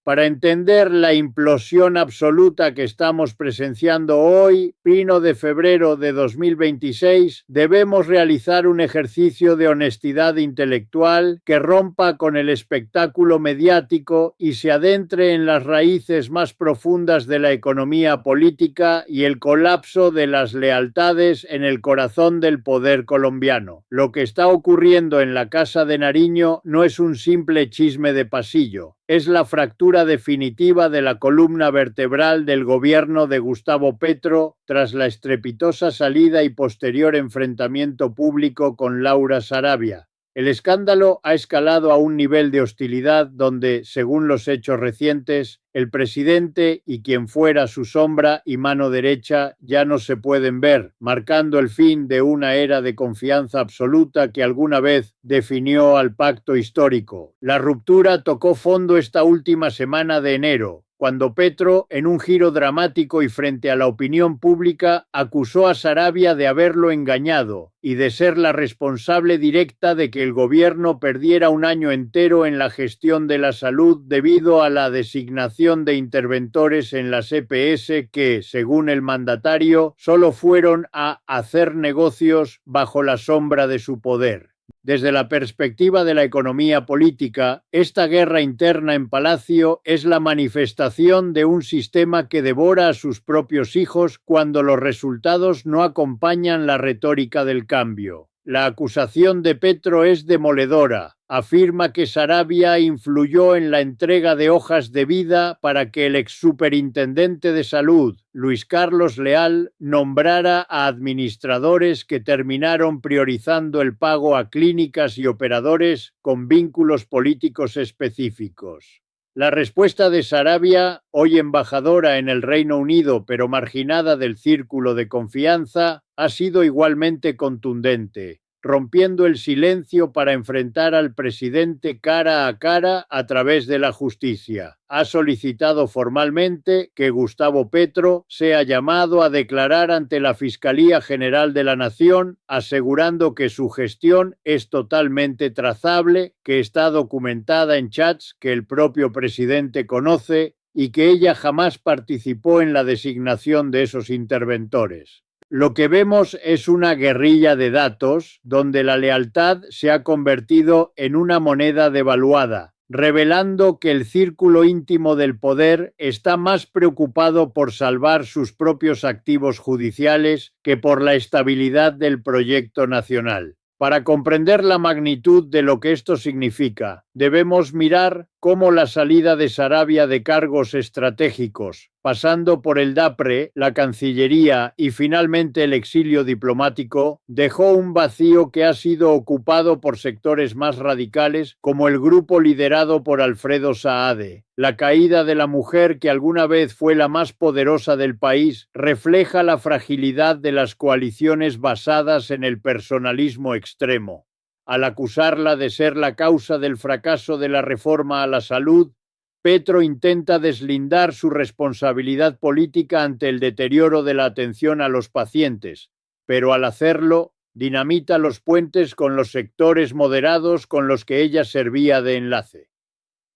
Para entender la implosión absoluta que estamos presenciando hoy, 1 de febrero de 2026, debemos realizar un ejercicio de honestidad intelectual que rompa con el espectáculo mediático y se adentre en las raíces más profundas de la economía política y el colapso de las lealtades en el corazón del poder colombiano. Lo que está ocurriendo en la Casa de Nariño no es un simple chisme de pasillo. Es la fractura definitiva de la columna vertebral del gobierno de Gustavo Petro tras la estrepitosa salida y posterior enfrentamiento público con Laura Sarabia. El escándalo ha escalado a un nivel de hostilidad donde, según los hechos recientes, el presidente y quien fuera su sombra y mano derecha ya no se pueden ver, marcando el fin de una era de confianza absoluta que alguna vez definió al pacto histórico. La ruptura tocó fondo esta última semana de enero, cuando Petro, en un giro dramático y frente a la opinión pública, acusó a Sarabia de haberlo engañado y de ser la responsable directa de que el gobierno perdiera un año entero en la gestión de la salud debido a la designación de interventores en las EPS que, según el mandatario, solo fueron a hacer negocios bajo la sombra de su poder. Desde la perspectiva de la economía política, esta guerra interna en Palacio es la manifestación de un sistema que devora a sus propios hijos cuando los resultados no acompañan la retórica del cambio. La acusación de Petro es demoledora. Afirma que Sarabia influyó en la entrega de hojas de vida para que el exsuperintendente de salud, Luis Carlos Leal, nombrara a administradores que terminaron priorizando el pago a clínicas y operadores con vínculos políticos específicos. La respuesta de Sarabia, hoy embajadora en el Reino Unido pero marginada del círculo de confianza, ha sido igualmente contundente, rompiendo el silencio para enfrentar al presidente cara a cara a través de la justicia. Ha solicitado formalmente que Gustavo Petro sea llamado a declarar ante la Fiscalía General de la Nación, asegurando que su gestión es totalmente trazable, que está documentada en chats que el propio presidente conoce y que ella jamás participó en la designación de esos interventores. Lo que vemos es una guerrilla de datos donde la lealtad se ha convertido en una moneda devaluada, revelando que el círculo íntimo del poder está más preocupado por salvar sus propios activos judiciales que por la estabilidad del proyecto nacional. Para comprender la magnitud de lo que esto significa, debemos mirar cómo la salida de Sarabia de cargos estratégicos, pasando por el DAPRE, la Cancillería y finalmente el exilio diplomático, dejó un vacío que ha sido ocupado por sectores más radicales como el grupo liderado por Alfredo Saade. La caída de la mujer que alguna vez fue la más poderosa del país refleja la fragilidad de las coaliciones basadas en el personalismo extremo. Al acusarla de ser la causa del fracaso de la reforma a la salud, Petro intenta deslindar su responsabilidad política ante el deterioro de la atención a los pacientes, pero al hacerlo, dinamita los puentes con los sectores moderados con los que ella servía de enlace.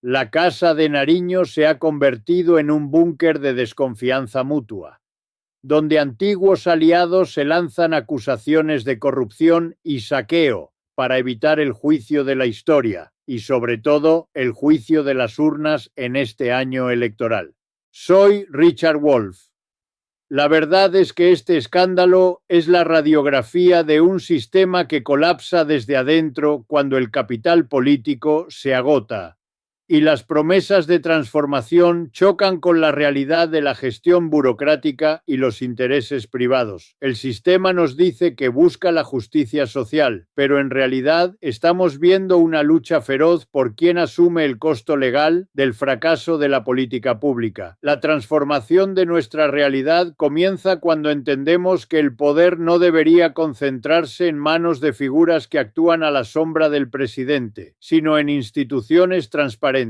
La Casa de Nariño se ha convertido en un búnker de desconfianza mutua, donde antiguos aliados se lanzan acusaciones de corrupción y saqueo para evitar el juicio de la historia y, sobre todo, el juicio de las urnas en este año electoral. Soy Richard Wolff. La verdad es que este escándalo es la radiografía de un sistema que colapsa desde adentro cuando el capital político se agota y las promesas de transformación chocan con la realidad de la gestión burocrática y los intereses privados. El sistema nos dice que busca la justicia social, pero en realidad estamos viendo una lucha feroz por quién asume el costo legal del fracaso de la política pública. La transformación de nuestra realidad comienza cuando entendemos que el poder no debería concentrarse en manos de figuras que actúan a la sombra del presidente, sino en instituciones transparentes.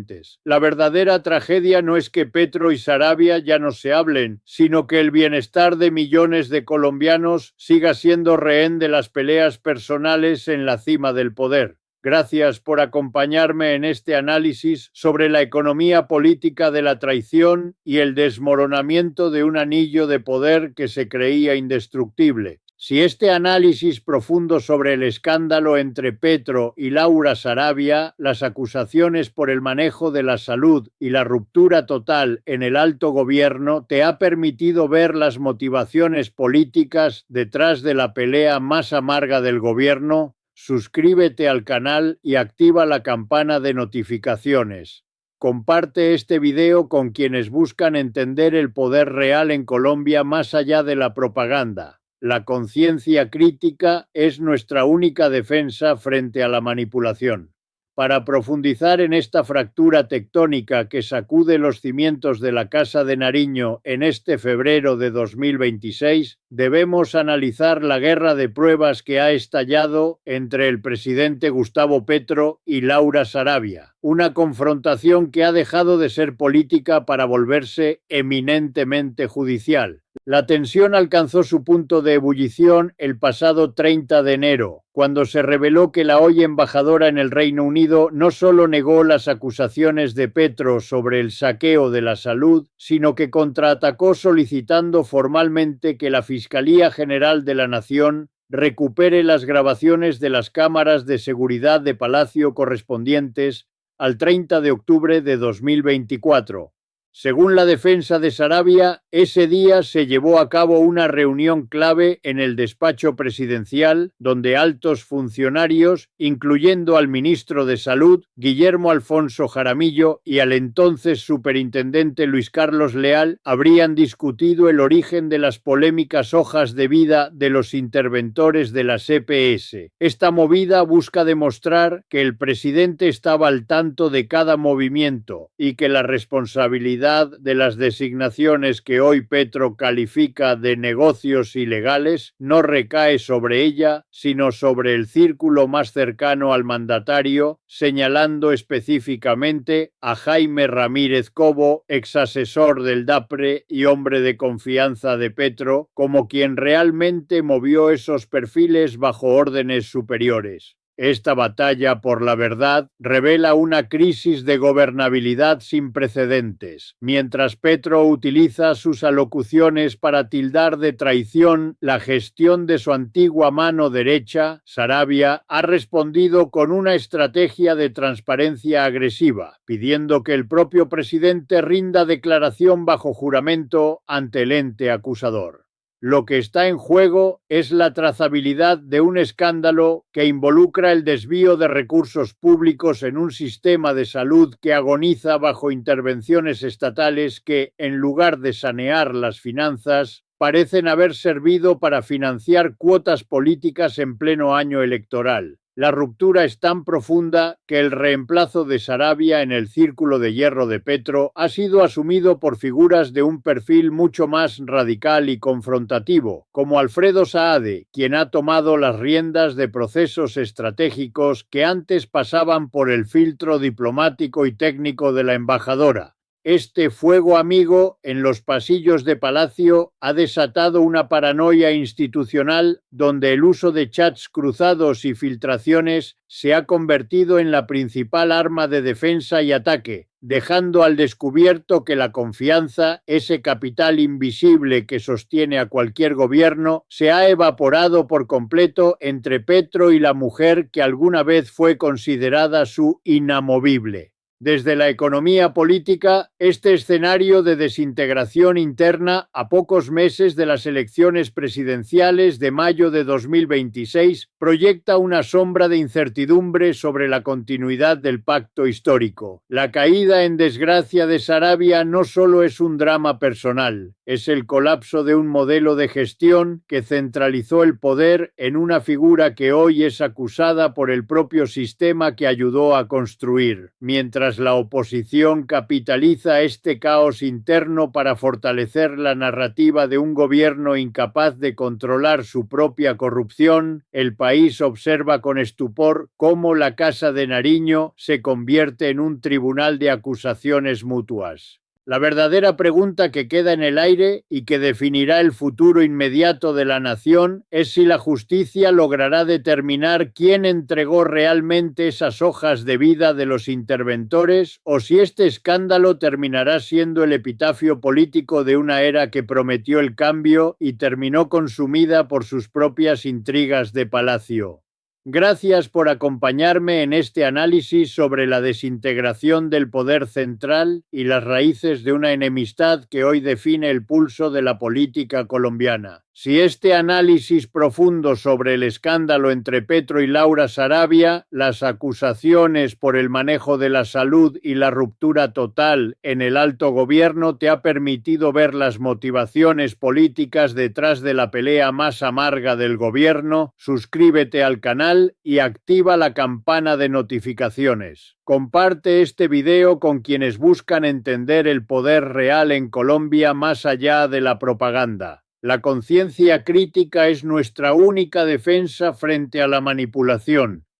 La verdadera tragedia no es que Petro y Sarabia ya no se hablen, sino que el bienestar de millones de colombianos siga siendo rehén de las peleas personales en la cima del poder. Gracias por acompañarme en este análisis sobre la economía política de la traición y el desmoronamiento de un anillo de poder que se creía indestructible. Si este análisis profundo sobre el escándalo entre Petro y Laura Sarabia, las acusaciones por el manejo de la salud y la ruptura total en el alto gobierno te ha permitido ver las motivaciones políticas detrás de la pelea más amarga del gobierno, suscríbete al canal y activa la campana de notificaciones. Comparte este video con quienes buscan entender el poder real en Colombia más allá de la propaganda. La conciencia crítica es nuestra única defensa frente a la manipulación. Para profundizar en esta fractura tectónica que sacude los cimientos de la Casa de Nariño en este febrero de 2026, debemos analizar la guerra de pruebas que ha estallado entre el presidente Gustavo Petro y Laura Sarabia, una confrontación que ha dejado de ser política para volverse eminentemente judicial. La tensión alcanzó su punto de ebullición el pasado 30 de enero, cuando se reveló que la hoy embajadora en el Reino Unido no solo negó las acusaciones de Petro sobre el saqueo de la salud, sino que contraatacó solicitando formalmente que la Fiscalía General de la Nación recupere las grabaciones de las cámaras de seguridad de Palacio correspondientes al 30 de octubre de 2024. Según la defensa de Sarabia, ese día se llevó a cabo una reunión clave en el despacho presidencial, donde altos funcionarios, incluyendo al ministro de Salud, Guillermo Alfonso Jaramillo, y al entonces superintendente Luis Carlos Leal, habrían discutido el origen de las polémicas hojas de vida de los interventores de las EPS. Esta movida busca demostrar que el presidente estaba al tanto de cada movimiento y que la responsabilidad de las designaciones que hoy Petro califica de negocios ilegales no recae sobre ella, sino sobre el círculo más cercano al mandatario, señalando específicamente a Jaime Ramírez Cobo, exasesor del DAPRE y hombre de confianza de Petro, como quien realmente movió esos perfiles bajo órdenes superiores. Esta batalla por la verdad revela una crisis de gobernabilidad sin precedentes. Mientras Petro utiliza sus alocuciones para tildar de traición la gestión de su antigua mano derecha, Sarabia ha respondido con una estrategia de transparencia agresiva, pidiendo que el propio presidente rinda declaración bajo juramento ante el ente acusador. Lo que está en juego es la trazabilidad de un escándalo que involucra el desvío de recursos públicos en un sistema de salud que agoniza bajo intervenciones estatales que, en lugar de sanear las finanzas, parecen haber servido para financiar cuotas políticas en pleno año electoral. La ruptura es tan profunda que el reemplazo de Sarabia en el círculo de hierro de Petro ha sido asumido por figuras de un perfil mucho más radical y confrontativo, como Alfredo Saade, quien ha tomado las riendas de procesos estratégicos que antes pasaban por el filtro diplomático y técnico de la embajadora. Este fuego amigo en los pasillos de Palacio ha desatado una paranoia institucional donde el uso de chats cruzados y filtraciones se ha convertido en la principal arma de defensa y ataque, dejando al descubierto que la confianza, ese capital invisible que sostiene a cualquier gobierno, se ha evaporado por completo entre Petro y la mujer que alguna vez fue considerada su inamovible. Desde la economía política, este escenario de desintegración interna a pocos meses de las elecciones presidenciales de mayo de 2026 proyecta una sombra de incertidumbre sobre la continuidad del pacto histórico. La caída en desgracia de Sarabia no solo es un drama personal, es el colapso de un modelo de gestión que centralizó el poder en una figura que hoy es acusada por el propio sistema que ayudó a construir, mientras la oposición capitaliza este caos interno para fortalecer la narrativa de un gobierno incapaz de controlar su propia corrupción. El país observa con estupor cómo la Casa de Nariño se convierte en un tribunal de acusaciones mutuas. La verdadera pregunta que queda en el aire y que definirá el futuro inmediato de la nación es si la justicia logrará determinar quién entregó realmente esas hojas de vida de los interventores o si este escándalo terminará siendo el epitafio político de una era que prometió el cambio y terminó consumida por sus propias intrigas de palacio. Gracias por acompañarme en este análisis sobre la desintegración del poder central y las raíces de una enemistad que hoy define el pulso de la política colombiana. Si este análisis profundo sobre el escándalo entre Petro y Laura Sarabia, las acusaciones por el manejo de la salud y la ruptura total en el alto gobierno te ha permitido ver las motivaciones políticas detrás de la pelea más amarga del gobierno, suscríbete al canal y activa la campana de notificaciones. Comparte este video con quienes buscan entender el poder real en Colombia más allá de la propaganda. La conciencia crítica es nuestra única defensa frente a la manipulación.